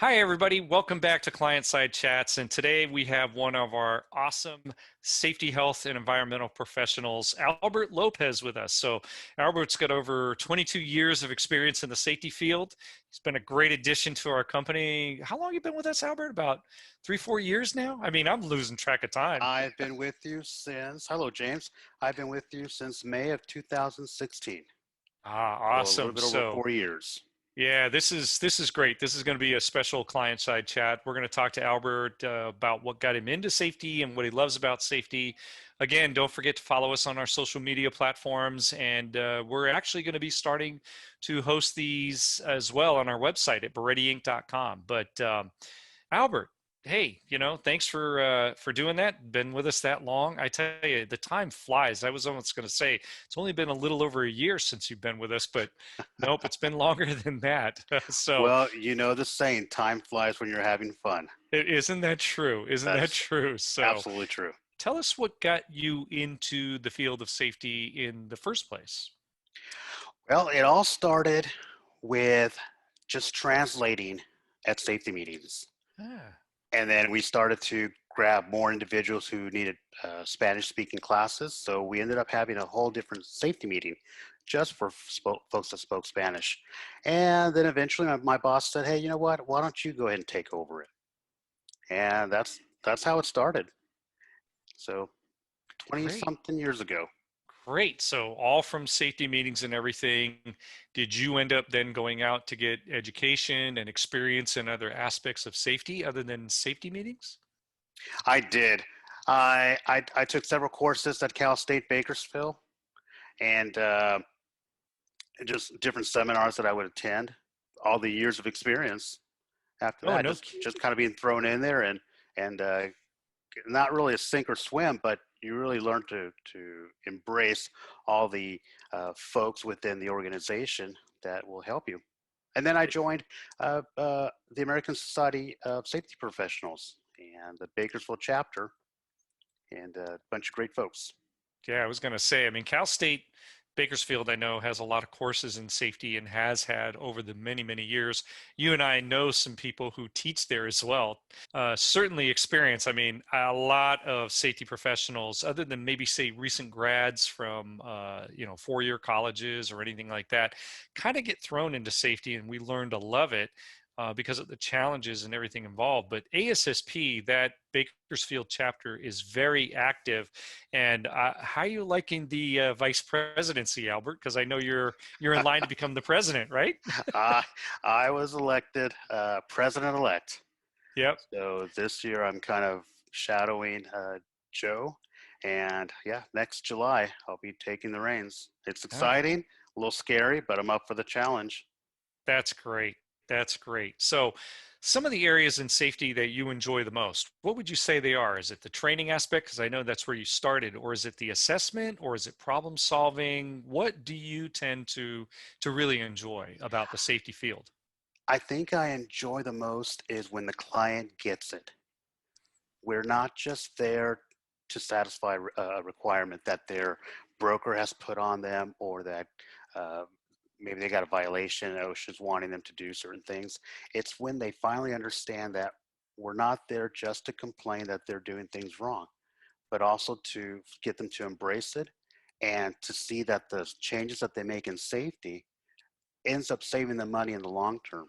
Hi, everybody. Welcome back to Client Side Chats. And today we have one of our awesome safety, health, and environmental professionals, Albert Lopez, with us. So, Albert's got over 22 years of experience in the safety field. He's been a great addition to our company. How long have you been with us, Albert? About 3, 4 years now? I mean, I'm losing track of time. I've been with you hello, James. I've been with you since May of 2016. So a little Awesome. bit over So, 4 years. yeah, this is great. This is going to be a special client side chat. We're going to talk to Albert about what got him into safety and what he loves about safety. Again, don't forget to follow us on our social media platforms, and we're actually going to be starting to host these as well on our website at borettiinc.com. But Albert, hey, thanks for doing that. Been with us that long. I tell you, the time flies. I was almost going to say it's only been a little over a year since you've been with us, but nope, it's been longer than that. So, Well, you know the saying, time flies when you're having fun. isn't that true? Isn't That that is true? So, absolutely true. tell us what got you into the field of safety in the first place. Well, it all started with just translating at safety meetings. Ah, And then we started to grab more individuals who needed Spanish speaking classes. So we ended up having a whole different safety meeting just for folks that spoke Spanish. And then eventually my boss said, hey, you know what? Why don't you go ahead and take over it? And that's how it started. So 20 great. something years ago. Great. So, all from safety meetings and everything, did you end up then going out to get education and experience in other aspects of safety other than safety meetings? I did. I took several courses at Cal State Bakersfield and just different seminars that I would attend. All the years of experience after Oh, that, no just kidding. kind of being thrown in there and not really a sink or swim, but you really learn to embrace all the folks within the organization that will help you. And then I joined the American Society of Safety Professionals and the Bakersfield Chapter, and a bunch of great folks. Yeah, I was going to say, I mean, Cal State Bakersfield, I know, has a lot of courses in safety and has had over the many, many years. You and I know some people who teach there as well. Certainly experience. I mean, a lot of safety professionals, other than maybe say recent grads from, 4-year colleges or anything like that, kind of get thrown into safety and we learn to love it. Because of the challenges and everything involved. But ASSP, that Bakersfield chapter, is very active. And how are you liking the vice presidency, Albert? Because I know you're in line to become the president, right? I, I was elected president-elect. Yep. So this year I'm kind of shadowing Joe. And yeah, next July I'll be taking the reins. It's Ah, exciting, a little scary, but I'm up for the challenge. that's great. That's great. So, some of the areas in safety that you enjoy the most, what would you say they are? Is it the training aspect? Because I know that's where you started, or is it the assessment, or is it problem solving? What do you tend to really enjoy about the safety field? I think I enjoy the most is when the client gets it. We're not just there to satisfy a requirement that their broker has put on them or that uh, maybe they got a violation and OSHA's wanting them to do certain things. It's when they finally understand that we're not there just to complain that they're doing things wrong, but also to get them to embrace it and to see that the changes that they make in safety ends up saving them money in the long term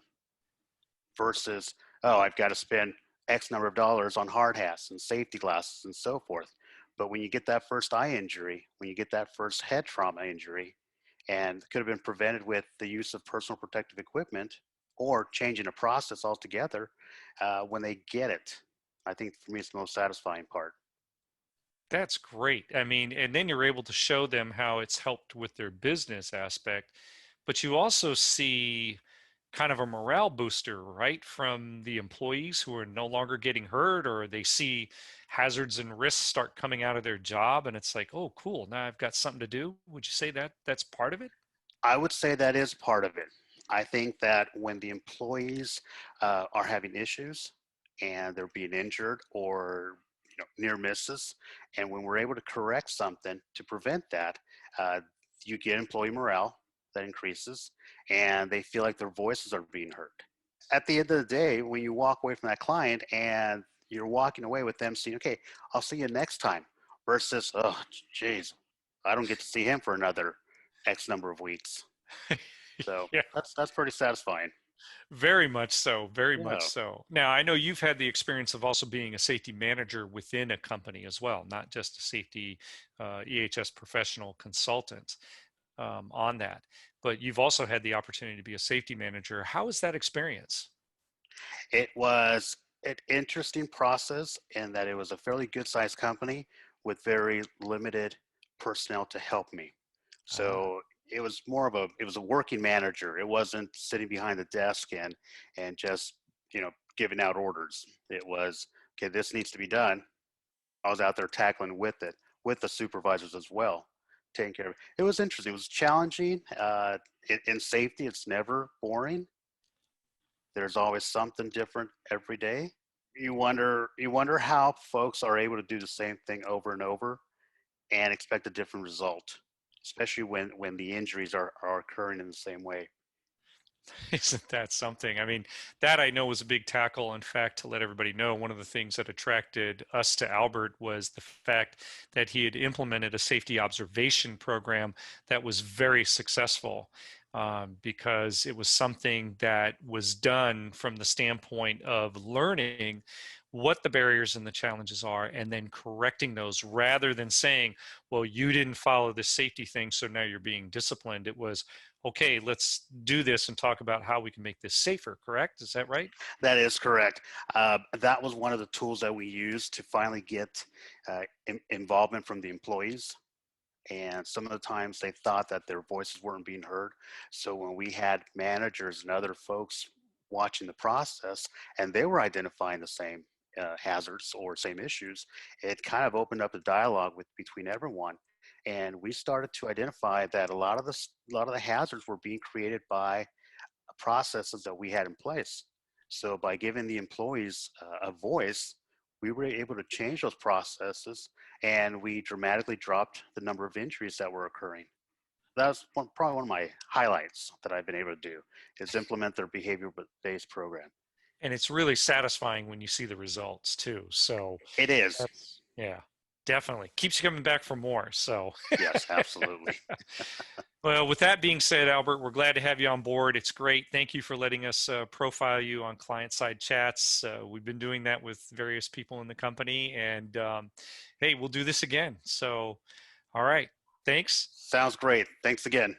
versus, oh, I've got to spend X number of dollars on hard hats and safety glasses and so forth. But when you get that first eye injury, when you get that first head trauma injury, and could have been prevented with the use of personal protective equipment or changing a process altogether, when they get it, I think for me it's the most satisfying part. That's great. I mean, and then you're able to show them how it's helped with their business aspect, but you also see kind of a morale booster, right, from the employees who are no longer getting hurt, or they see hazards and risks start coming out of their job, and it's like, oh, cool, now I've got something to do. Would you say that that's part of it? I would say that is part of it. I think that when the employees are having issues and they're being injured or near misses, and when we're able to correct something to prevent that, uh, you get employee morale that increases, and they feel like their voices are being heard. at the end of the day, when you walk away from that client and you're walking away with them saying, okay, I'll see you next time, versus, oh, geez, I don't get to see him for another X number of weeks. So Yeah. that's pretty satisfying. Very much so. Very much Yeah. so. Now, I know you've had the experience of also being a safety manager within a company as well, not just a safety EHS professional consultant on that, but you've also had the opportunity to be a safety manager. How was that experience? It was an interesting process in that it was a fairly good sized company with very limited personnel to help me. Ah, So it was more of it was a working manager. It wasn't sitting behind the desk and just, giving out orders. It was, okay, this needs to be done. I was out there tackling with it, with the supervisors as well, taking care of it. It was interesting. It was challenging. In safety, it's never boring. There's always something different every day. You wonder how folks are able to do the same thing over and over and expect a different result, especially when the injuries are occurring in the same way. isn't that something? I mean, that I know was a big tackle. In fact, to let everybody know, one of the things that attracted us to Albert was the fact that he had implemented a safety observation program that was very successful, because it was something that was done from the standpoint of learning what the barriers and the challenges are and then correcting those rather than saying, well, you didn't follow this safety thing, so now you're being disciplined. It was, okay, let's do this and talk about how we can make this safer, correct? Is that right? That is correct. That was one of the tools that we used to finally get involvement from the employees. And some of the times they thought that their voices weren't being heard. So when we had managers and other folks watching the process and they were identifying the same hazards or same issues, it kind of opened up a dialogue between everyone. And we started to identify that a lot of the hazards were being created by processes that we had in place. So by giving the employees a voice, we were able to change those processes, and we dramatically dropped the number of injuries that were occurring. That's probably one of my highlights that I've been able to do is implement their behavior-based program. And it's really satisfying when you see the results too. So It is. that's, yeah, definitely keeps you coming back for more. So, Yes, absolutely. well, with that being said, Albert, we're glad to have you on board. It's great. Thank you for letting us profile you on client side chats. We've been doing that with various people in the company, and hey, we'll do this again. So, all right. Thanks. Sounds great. Thanks again.